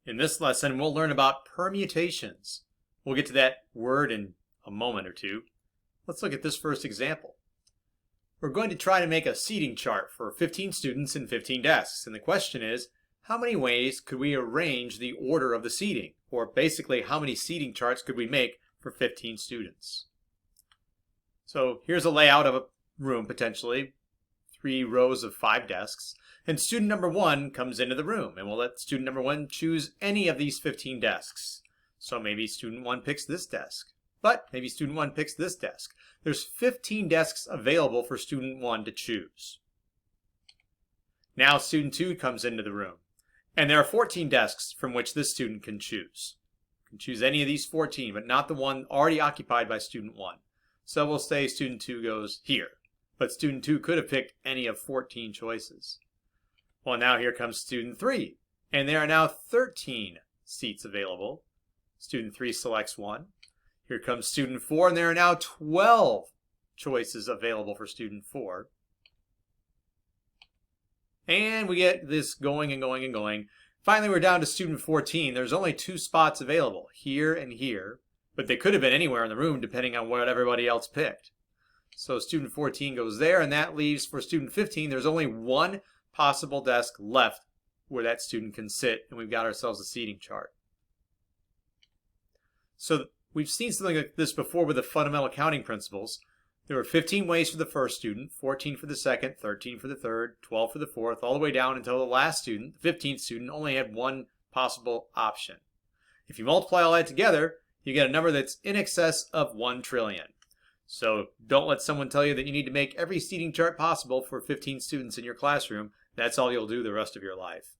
In this lesson, we'll learn about permutations. We'll get to that word in a moment or two. Let's look at this first example. We're going to try to make a seating chart for 15 students and 15 desks. And the question is, how many ways could we arrange the order of the seating? Or basically, how many seating charts could we make for 15 students? So here's a layout of a room, potentially. 3 rows of 5 desks. And student number 1 comes into the room, and we'll let student number 1 choose any of these 15 desks. So maybe student 1 picks this desk, but maybe student 1 picks this desk. There's 15 desks available for student 1 to choose. Now student 2 comes into the room, and there are 14 desks from which this student can choose. You can choose any of these 14, but not the one already occupied by student 1. So we'll say student 2 goes here, but student 2 could have picked any of 14 choices. Well, now here comes student 3, and there are now 13 seats available. Student 3 selects one. Here comes student 4, and there are now 12 choices available for student 4. And we get this going and going and going. Finally, we're down to student 14. There's only 2 spots available, here and here, but they could have been anywhere in the room depending on what everybody else picked. So student 14 goes there, and that leaves for student 15, there's only 1 possible desk left where that student can sit, and we've got ourselves a seating chart. So we've seen something like this before with the fundamental counting principles. There were 15 ways for the first student, 14 for the second, 13 for the third, 12 for the fourth, all the way down until the last student, the 15th student, only had 1 possible option. If you multiply all that together, you get a number that's in excess of 1 trillion. So don't let someone tell you that you need to make every seating chart possible for 15 students in your classroom. That's all you'll do the rest of your life.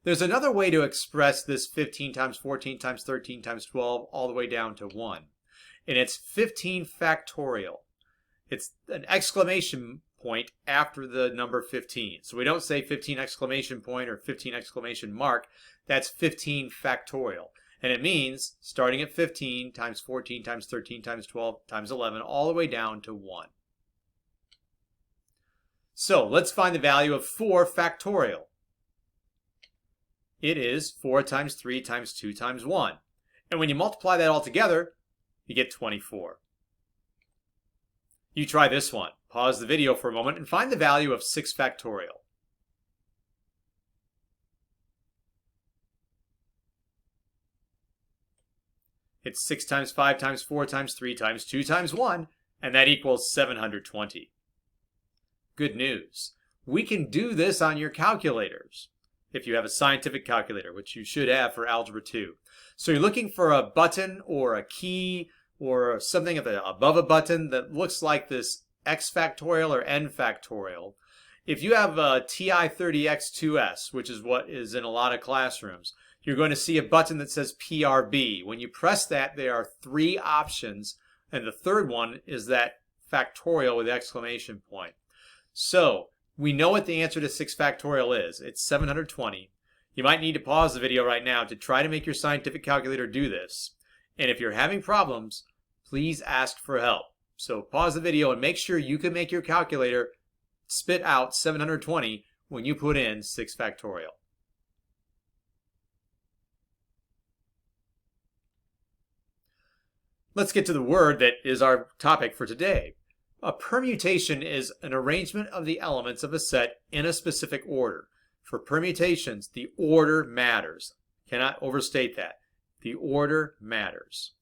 There's another way to express this 15 times 14 times 13 times 12 all the way down to 1. And it's 15 factorial. It's an exclamation point after the number 15. So we don't say 15 exclamation point or 15 exclamation mark. That's 15 factorial. And it means starting at 15 times 14 times 13 times 12 times 11 all the way down to 1. So let's find the value of 4 factorial. It is 4 times 3 times 2 times 1. And when you multiply that all together, you get 24. You try this one. Pause the video for a moment and find the value of 6 factorial. It's 6 times 5 times 4 times 3 times 2 times 1, and that equals 720. Good news. We can do this on your calculators, if you have a scientific calculator, which you should have for Algebra 2. So you're looking for a button or a key or something above a button that looks like this x factorial or n factorial. If you have a TI-30X2S, which is what is in a lot of classrooms, you're going to see a button that says PRB. When you press that, there are 3 options, and the third one is that factorial with exclamation point. So we know what the answer to 6 factorial is. It's 720. You might need to pause the video right now to try to make your scientific calculator do this. And if you're having problems, please ask for help. So pause the video and make sure you can make your calculator spit out 720 when you put in 6 factorial. Let's get to the word that is our topic for today. A permutation is an arrangement of the elements of a set in a specific order. For permutations, the order matters. Cannot overstate that. The order matters.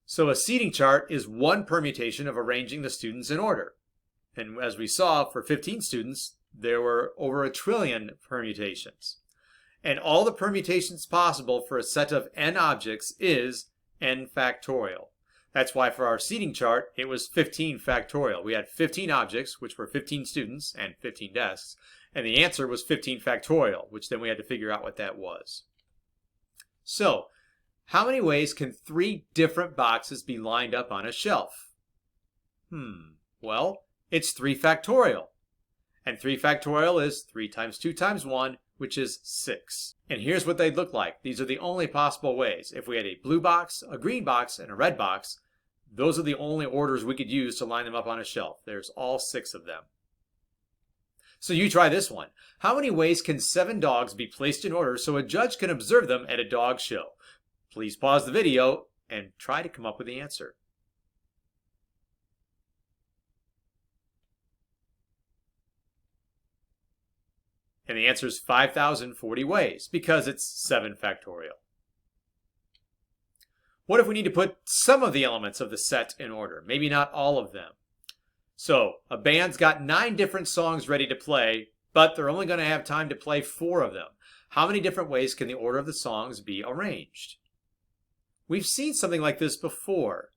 So a seating chart is one permutation of arranging the students in order. And as we saw, for 15 students, there were over 1 trillion permutations. And all the permutations possible for a set of n objects is n factorial. That's why for our seating chart, it was 15 factorial. We had 15 objects, which were 15 students and 15 desks, and the answer was 15 factorial, which then we had to figure out what that was. So, how many ways can 3 different boxes be lined up on a shelf? Well, it's 3 factorial. And 3 factorial is 3 times 2 times 1, which is 6. And here's what they'd look like. These are the only possible ways. If we had a blue box, a green box, and a red box, those are the only orders we could use to line them up on a shelf. There's all 6 of them. So you try this one. How many ways can 7 dogs be placed in order so a judge can observe them at a dog show? Please pause the video and try to come up with the answer. And the answer is 5,040 ways because it's 7 factorial. What if we need to put some of the elements of the set in order? Maybe not all of them. So a band's got 9 different songs ready to play, but they're only going to have time to play 4 of them. How many different ways can the order of the songs be arranged? We've seen something like this before.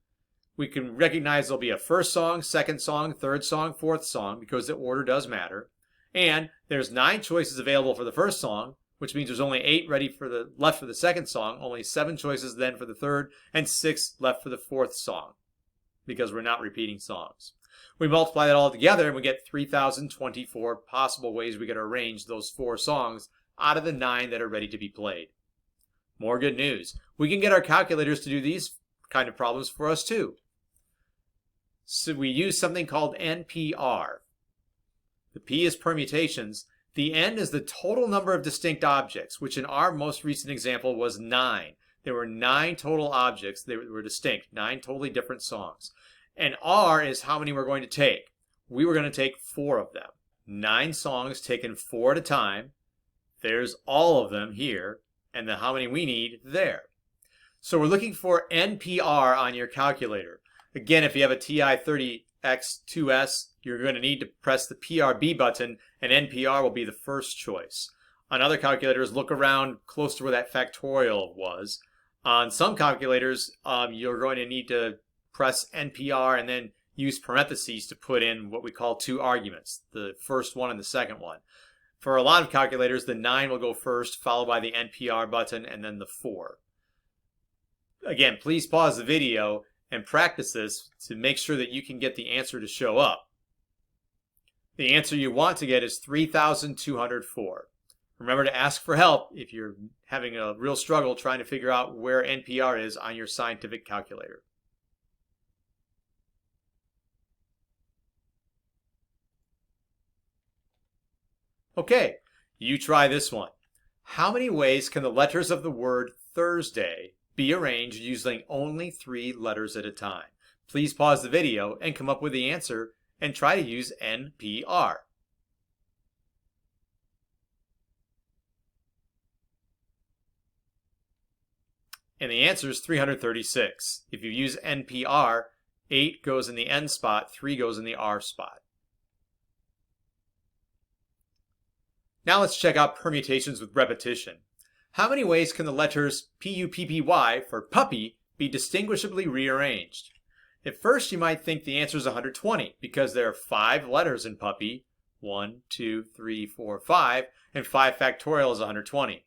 We can recognize there'll be a first song, second song, third song, fourth song, because the order does matter. And there's 9 choices available for the first song, which means there's only 8 left for the second song, only 7 choices then for the third, and 6 left for the fourth song, because we're not repeating songs. We multiply that all together and we get 3,024 possible ways we could arrange those 4 songs out of the 9 that are ready to be played. More good news. We can get our calculators to do these kind of problems for us too. So we use something called NPR. The P is permutations. The N is the total number of distinct objects, which in our most recent example was 9. There were 9 total objects. They were distinct, 9 totally different songs. And R is how many we're going to take. We were going to take 4 of them. 9 songs taken 4 at a time. There's all of them here. And then how many we need there. So we're looking for NPR on your calculator. Again, if you have a TI-30X2S, you're going to need to press the PRB button, and NPR will be the first choice. On other calculators, look around close to where that factorial was. On some calculators, you're going to need to press NPR and then use parentheses to put in what we call 2 arguments, the first one and the second one. For a lot of calculators, the 9 will go first, followed by the NPR button, and then the 4. Again, please pause the video and practice this to make sure that you can get the answer to show up. The answer you want to get is 3,204. Remember to ask for help if you're having a real struggle trying to figure out where NPR is on your scientific calculator. Okay, you try this one. How many ways can the letters of the word Thursday be arranged using only 3 letters at a time? Please pause the video and come up with the answer and try to use NPR. And the answer is 336. If you use NPR, 8 goes in the N spot, 3 goes in the R spot. Now let's check out permutations with repetition. How many ways can the letters P-U-P-P-Y for puppy be distinguishably rearranged? At first you might think the answer is 120 because there are 5 letters in puppy, 1, 2, 3, 4, 5, and 5 factorial is 120.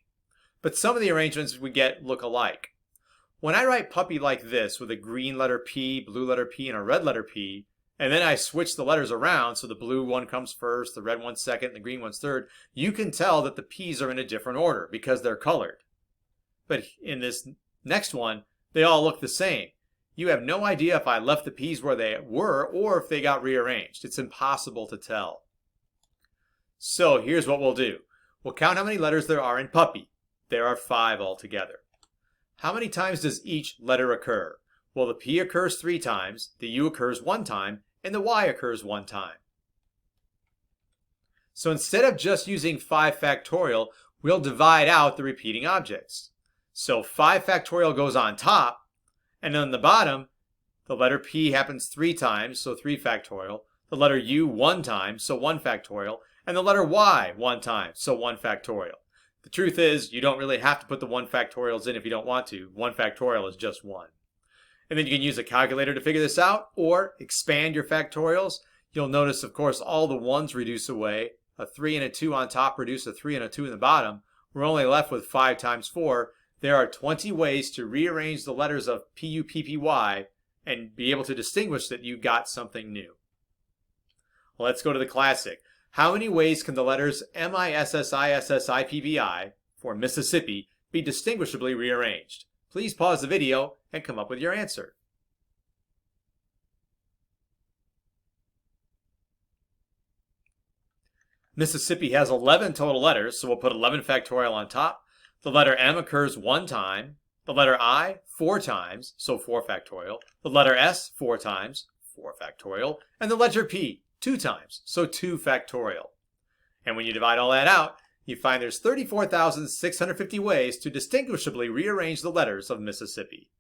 But some of the arrangements we get look alike. When I write puppy like this with a green letter P, blue letter P, and a red letter P, and then I switch the letters around so the blue one comes first, the red one's second, and the green one's third, you can tell that the P's are in a different order because they're colored. But in this next one, they all look the same. You have no idea if I left the P's where they were or if they got rearranged. It's impossible to tell. So here's what we'll do. We'll count how many letters there are in puppy. There are 5 altogether. How many times does each letter occur? Well, the P occurs 3 times, the U occurs 1 time, and the Y occurs 1 time. So instead of just using 5 factorial, we'll divide out the repeating objects. So 5 factorial goes on top, and on the bottom, the letter P happens 3 times, so 3 factorial, the letter U 1 time, so 1 factorial, and the letter Y 1 time, so 1 factorial. The truth is, you don't really have to put the 1 factorials in if you don't want to. 1 factorial is just 1. And then you can use a calculator to figure this out, or expand your factorials. You'll notice, of course, all the 1's reduce away. A 3 and a 2 on top reduce a 3 and a 2 in the bottom. We're only left with 5 times 4. There are 20 ways to rearrange the letters of P-U-P-P-Y and be able to distinguish that you got something new. Let's go to the classic. How many ways can the letters M-I-S-S-I-S-S-I-P-V-I for Mississippi be distinguishably rearranged? Please pause the video and come up with your answer. Mississippi has 11 total letters, so we'll put 11 factorial on top. The letter M occurs 1 time. The letter I 4 times, so 4 factorial. The letter S 4 times, 4 factorial. And the letter P 2 times, so 2 factorial. And when you divide all that out, you find there's 34,650 ways to distinguishably rearrange the letters of Mississippi.